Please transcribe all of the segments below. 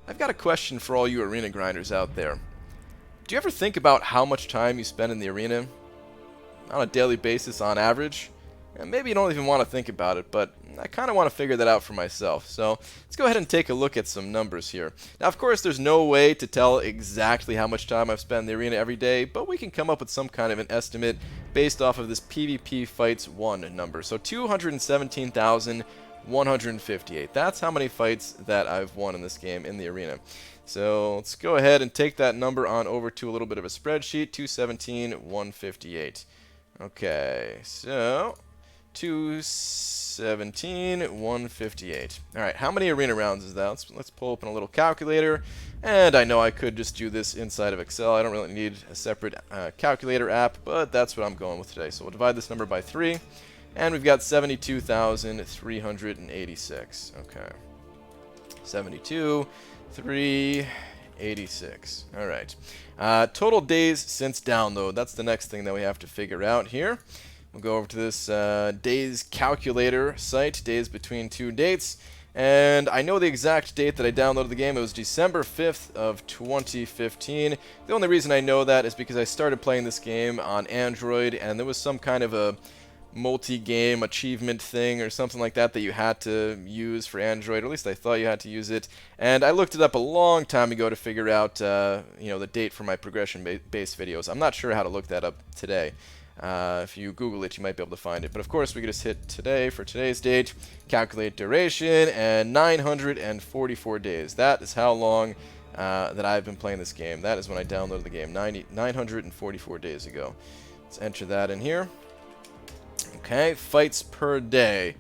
I've got a question for all you arena grinders out there. Do you ever think about how much time you spend in the arena on a daily basis on average? And maybe you don't even want to think about it, but I kind of want to figure that out for myself. So let's go ahead and take a look at some numbers here. Now, of course, there's no way to tell exactly how much time I've spent in the arena every day, but we can come up with some kind of an estimate based off of this PvP Fights 1 number. So 217,158. That's how many fights that I've won in this game in the arena. So let's go ahead and take that number on over to a little bit of a spreadsheet. 217,158. Okay, so 217,158. Alright, how many arena rounds is that? Let's pull open a little calculator. And I know I could just do this inside of Excel. I don't really need a separate calculator app, but that's what I'm going with today. So we'll divide this number by 3. And we've got 72,386. Okay. 72,386. Alright. Total days since download. That's the next thing that we have to figure out here. We'll go over to this days calculator site, days between two dates. And I know the exact date that I downloaded the game. It was December 5th of 2015. The only reason I know that is because I started playing this game on Android, and there was some kind of a multi-game achievement thing or something like that that you had to use for Android, or at least I thought you had to use it. And I looked it up a long time ago to figure out the date for my progression-based videos. I'm not sure how to look that up today. If you Google it, you might be able to find it. But of course, we could just hit today for today's date, calculate duration, and 944 days. That is how long that I've been playing this game. That is when I downloaded the game, 944 days ago. Let's enter that in here. Okay, fights per day.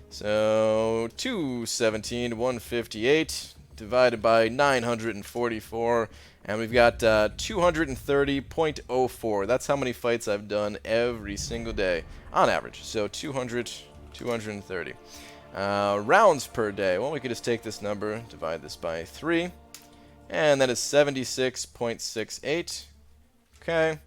So 217,158 divided by 944. And we've got 230.04. That's how many fights I've done every single day, on average. So 230. Rounds per day. Well, we could just take this number, divide this by 3. And that is 76.68. Okay.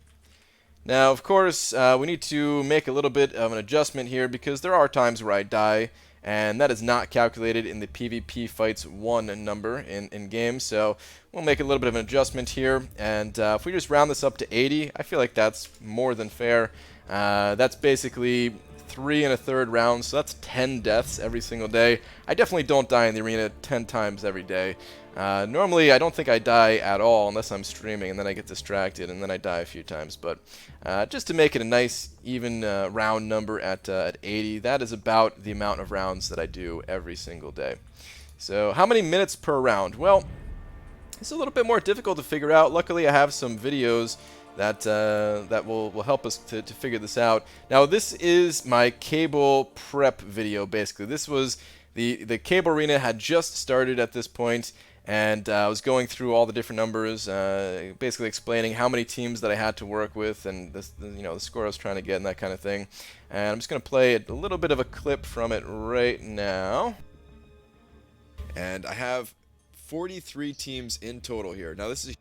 Now, of course, we need to make a little bit of an adjustment here because there are times where I die, and that is not calculated in the PvP Fights 1 number in game. So we'll make a little bit of an adjustment here, and if we just round this up to 80, I feel like that's more than fair. That's basically 3 1/3 rounds, so that's 10 deaths every single day. I definitely don't die in the arena 10 times every day. Normally, I don't think I die at all unless I'm streaming, and then I get distracted, and then I die a few times. But just to make it a nice, even round number at 80, that is about the amount of rounds that I do every single day. So how many minutes per round? Well, it's a little bit more difficult to figure out. Luckily, I have some videos that will help us to figure this out. Now, this is my cable prep video, basically. This was the cable arena had just started at this point, and I was going through all the different numbers, basically explaining how many teams that I had to work with and the score I was trying to get and that kind of thing. And I'm just going to play a little bit of a clip from it right now. And I have 43 teams in total here. Now this is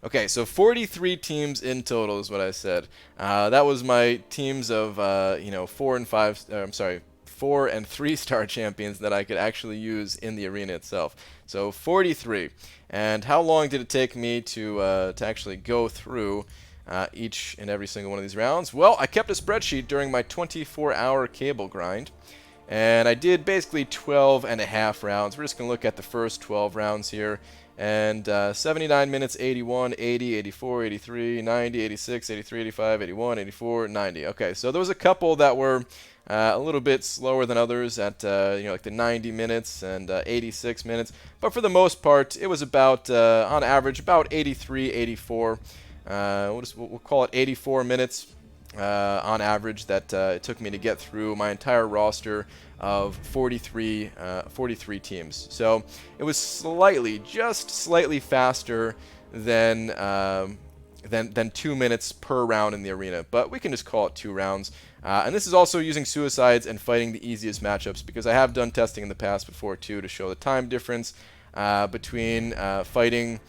okay, so 43 teams in total is what I said. That was my teams of 4 and 5. I'm sorry, 4 and 3 star champions that I could actually use in the arena itself. So 43. And how long did it take me to actually go through each and every single one of these rounds? Well, I kept a spreadsheet during my 24-hour cable grind. And I did basically 12.5 rounds. We're just going to look at the first 12 rounds here. And 79 minutes, 81, 80, 84, 83, 90, 86, 83, 85, 81, 84, 90. Okay, so there was a couple that were a little bit slower than others at like the 90 minutes and 86 minutes. But for the most part, it was about, on average, about 83, 84. We'll call it 84 minutes. On average, that it took me to get through my entire roster of 43 teams. So it was just slightly faster than 2 minutes per round in the arena, but we can just call it 2 rounds. And this is also using suicides and fighting the easiest matchups, because I have done testing in the past before too to show the time difference between fighting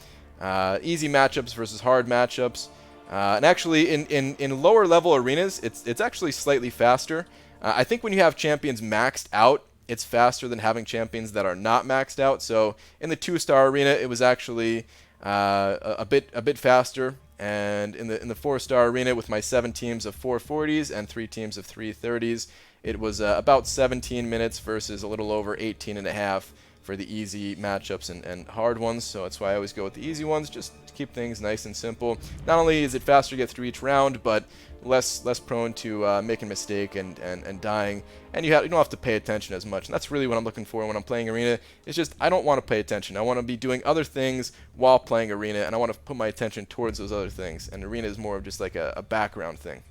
easy matchups versus hard matchups. And actually, in lower level arenas, it's actually slightly faster. I think when you have champions maxed out, it's faster than having champions that are not maxed out. So in the 2-star arena, it was actually a bit faster. And in the 4-star arena, with my 7 teams of 440s and 3 teams of 330s, it was about 17 minutes versus a little over 18 and a half for the easy matchups and hard ones. So that's why I always go with the easy ones, just to keep things nice and simple. Not only is it faster to get through each round, but less prone to making a mistake and dying, and you don't have to pay attention as much. And that's really what I'm looking for when I'm playing Arena. It's just I don't want to pay attention. I want to be doing other things while playing Arena, and I want to put my attention towards those other things. And Arena is more of just like a background thing.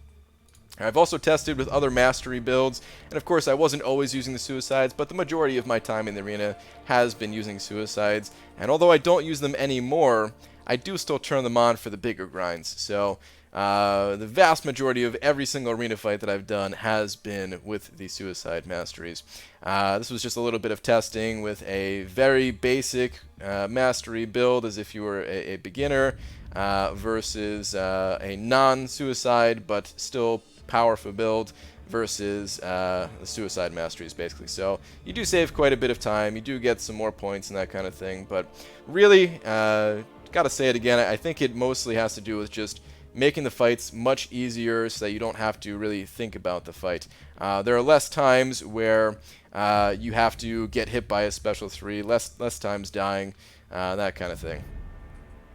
I've also tested with other mastery builds, and of course I wasn't always using the suicides, but the majority of my time in the arena has been using suicides, and although I don't use them anymore, I do still turn them on for the bigger grinds. So the vast majority of every single arena fight that I've done has been with the suicide masteries. This was just a little bit of testing with a very basic mastery build, as if you were a beginner, versus a non-suicide but still powerful build versus the suicide masteries, basically. So you do save quite a bit of time, you do get some more points and that kind of thing, but really, gotta say it again, I think it mostly has to do with just making the fights much easier so that you don't have to really think about the fight. There are less times where you have to get hit by a special 3, less times dying, that kind of thing.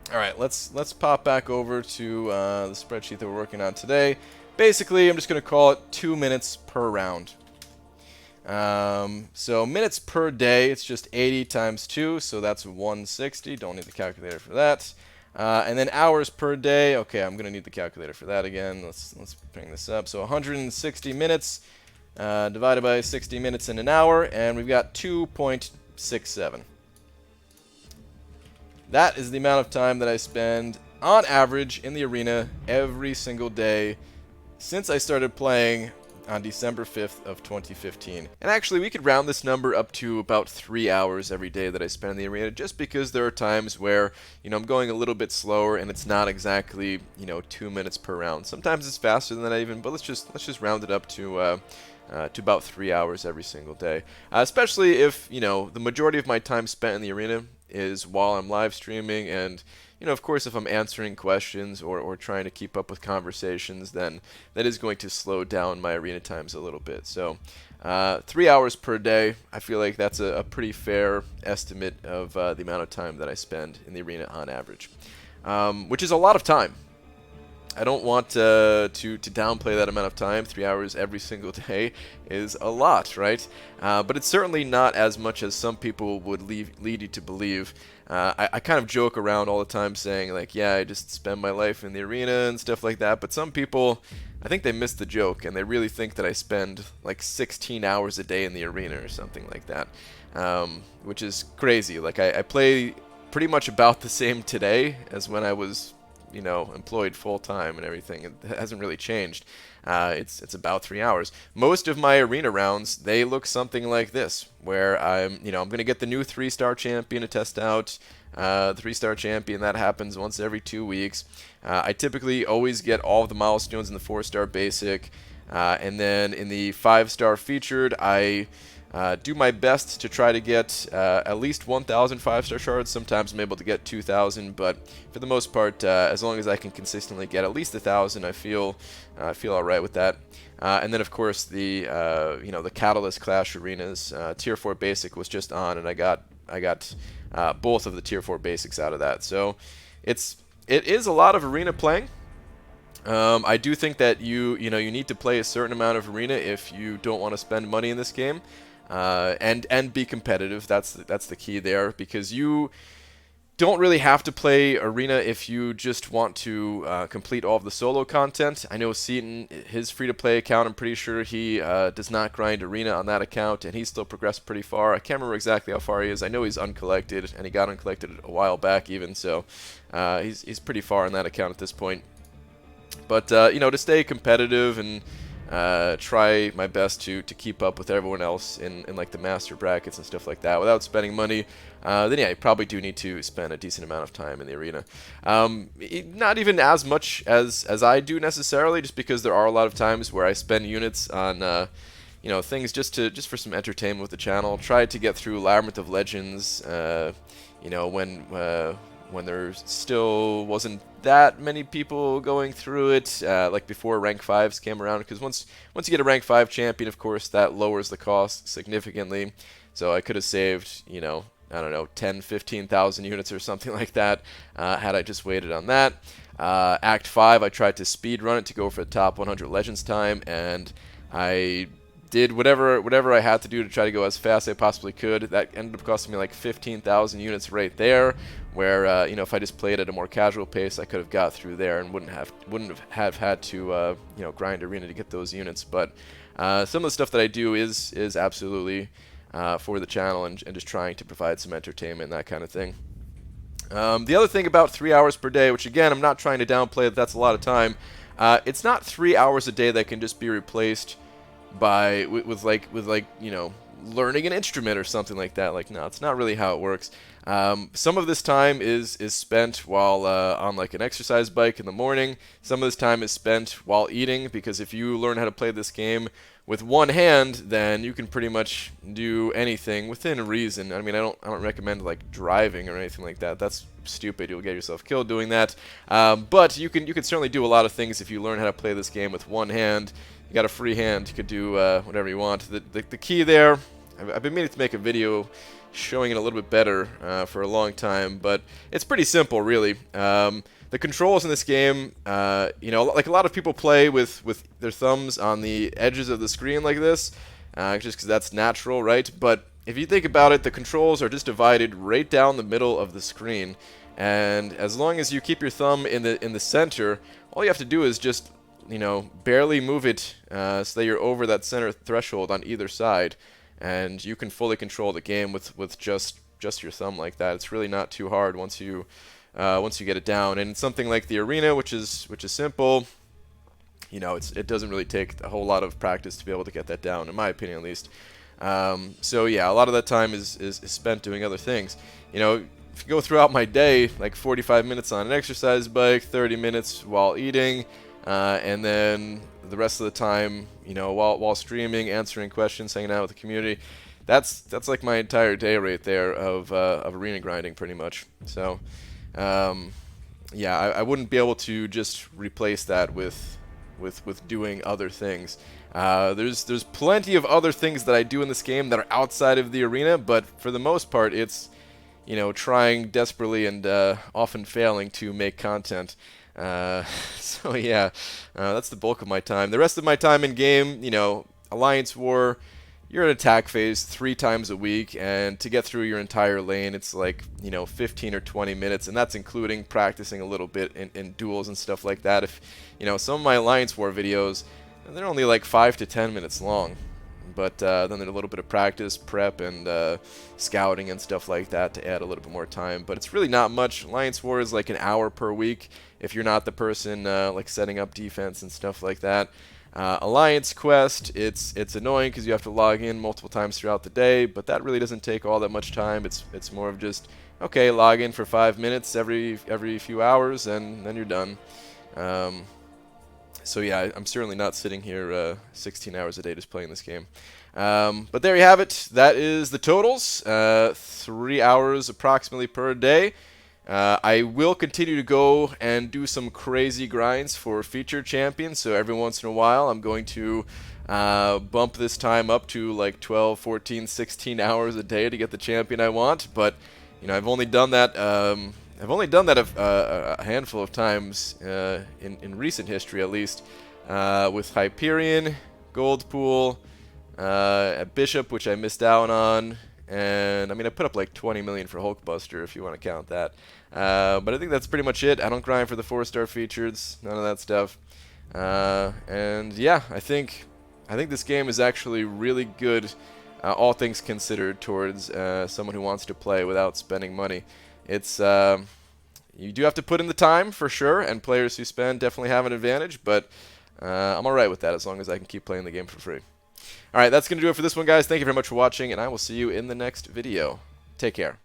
Alright, let's pop back over to the spreadsheet that we're working on today. Basically, I'm just going to call it 2 minutes per round. So minutes per day, it's just 80 times 2, so that's 160. Don't need the calculator for that. And then hours per day, okay, I'm going to need the calculator for that again. Let's bring this up. So 160 minutes divided by 60 minutes in an hour, and we've got 2.67. That is the amount of time that I spend on average in the arena every single day since I started playing on December 5th of 2015. And actually, we could round this number up to about 3 hours every day that I spend in the arena, just because there are times where, I'm going a little bit slower and it's not exactly, 2 minutes per round. Sometimes it's faster than that even, but let's just round it up to about 3 hours every single day. Especially if, the majority of my time spent in the arena is while I'm live streaming, and of course, if I'm answering questions or trying to keep up with conversations, then that is going to slow down my arena times a little bit. So 3 hours per day, I feel like that's a pretty fair estimate of the amount of time that I spend in the arena on average, which is a lot of time. I don't want to downplay that amount of time. 3 hours every single day is a lot, right? But it's certainly not as much as some people would lead you to believe. I kind of joke around all the time saying, like, yeah, I just spend my life in the arena and stuff like that. But some people, I think they miss the joke, and they really think that I spend like 16 hours a day in the arena or something like that, which is crazy. Like, I play pretty much about the same today as when I was employed full-time and everything. It hasn't really changed. It's about 3 hours. Most of my arena rounds, they look something like this, where I'm going to get the new 3-star champion to test out. The 3-star champion, that happens once every 2 weeks. I typically always get all of the milestones in the 4-star basic, and then in the 5-star featured, I do my best to try to get at least 1,000 5-star shards. Sometimes I'm able to get 2,000, but for the most part, as long as I can consistently get at least 1,000, I feel all right with that. And then, of course, the the Catalyst Clash arenas, Tier 4 Basic was just on, and I got both of the Tier 4 Basics out of that. So it is a lot of arena playing. I do think that you need to play a certain amount of arena if you don't want to spend money in this game. And be competitive. That's the key there, because you don't really have to play arena if you just want to complete all of the solo content. I know Seaton, his free-to-play account, I'm pretty sure he does not grind arena on that account, and he's still progressed pretty far. I can't remember exactly how far he is. I know he's uncollected, and he got uncollected a while back even, so he's pretty far on that account at this point. But to stay competitive and try my best to keep up with everyone else in like the master brackets and stuff like that without spending money, then yeah, you probably do need to spend a decent amount of time in the arena. Not even as much as I do necessarily, just because there are a lot of times where I spend units on you know, things just for some entertainment with the channel. Tried to get through Labyrinth of Legends, you know, when there still wasn't that many people going through it, like before rank 5s came around, because once you get a rank 5 champion, of course, that lowers the cost significantly. So I could have saved, you know, I don't know, 10, 15,000 units or something like that, had I just waited on that. Act 5, I tried to speed run it to go for the top 100 Legends time, and I did whatever I had to do to try to go as fast as I possibly could. That ended up costing me like 15,000 units right there, where you know, if I just played at a more casual pace, I could have got through there and wouldn't have had to you know, grind arena to get those units. But some of the stuff that I do is absolutely for the channel and just trying to provide some entertainment and that kind of thing. The other thing about 3 hours per day, which again, I'm not trying to downplay that that's a lot of time, it's not 3 hours a day that can just be replaced by with like you know, learning an instrument or something like that. Like, no, it's not really how it works. Some of this time is spent while on like an exercise bike in the morning. Some of this time is spent while eating, because if you learn how to play this game with one hand, then you can pretty much do anything within reason. I mean, I don't recommend like driving or anything like that. That's stupid. You'll get yourself killed doing that. But you can certainly do a lot of things if you learn how to play this game with one hand. You got a free hand. You could do whatever you want. The key there, I've been meaning to make a video showing it a little bit better for a long time, but it's pretty simple, really. The controls in this game, you know, like a lot of people play with their thumbs on the edges of the screen like this, just because that's natural, right? But if you think about it, the controls are just divided right down the middle of the screen, and as long as you keep your thumb in the center, all you have to do is just, you know, barely move it so that you're over that center threshold on either side, and you can fully control the game with just your thumb like that. It's really not too hard once you get it down. And something like the arena, which is simple, you know, it doesn't really take a whole lot of practice to be able to get that down, in my opinion at least. So yeah, a lot of that time is spent doing other things. You know, if you go throughout my day, like 45 minutes on an exercise bike, 30 minutes while eating, and then the rest of the time, you know, while streaming, answering questions, hanging out with the community. That's like my entire day right there of arena grinding, pretty much. So, yeah, I wouldn't be able to just replace that with doing other things. There's plenty of other things that I do in this game that are outside of the arena, but for the most part, it's, you know, trying desperately and often failing to make content. So yeah, that's the bulk of my time. The rest of my time in game, you know, Alliance War, you're in attack phase 3 times a week, and to get through your entire lane, it's like, you know, 15 or 20 minutes, and that's including practicing a little bit in duels and stuff like that. If, you know, some of my Alliance War videos, they're only like 5 to 10 minutes long. But then there's a little bit of practice, prep, and scouting and stuff like that to add a little bit more time. But it's really not much. Alliance War is like an hour per week if you're not the person like setting up defense and stuff like that. Alliance Quest, it's annoying because you have to log in multiple times throughout the day, but that really doesn't take all that much time. It's more of just, okay, log in for 5 minutes every few hours, and then you're done. So yeah, I'm certainly not sitting here 16 hours a day just playing this game. But there you have it. That is the totals. 3 hours approximately per day. I will continue to go and do some crazy grinds for featured champions. So every once in a while, I'm going to bump this time up to like 12, 14, 16 hours a day to get the champion I want. But you know, I've only done that a handful of times in recent history, at least, with Hyperion, Goldpool, Bishop, which I missed out on, and I mean, I put up like 20 million for Hulkbuster if you want to count that. But I think that's pretty much it. I don't grind for the 4-star features, none of that stuff. And yeah, I think this game is actually really good, all things considered, towards someone who wants to play without spending money. It's you do have to put in the time for sure, and players who spend definitely have an advantage, but I'm alright with that as long as I can keep playing the game for free. Alright, that's going to do it for this one, guys. Thank you very much for watching, and I will see you in the next video. Take care.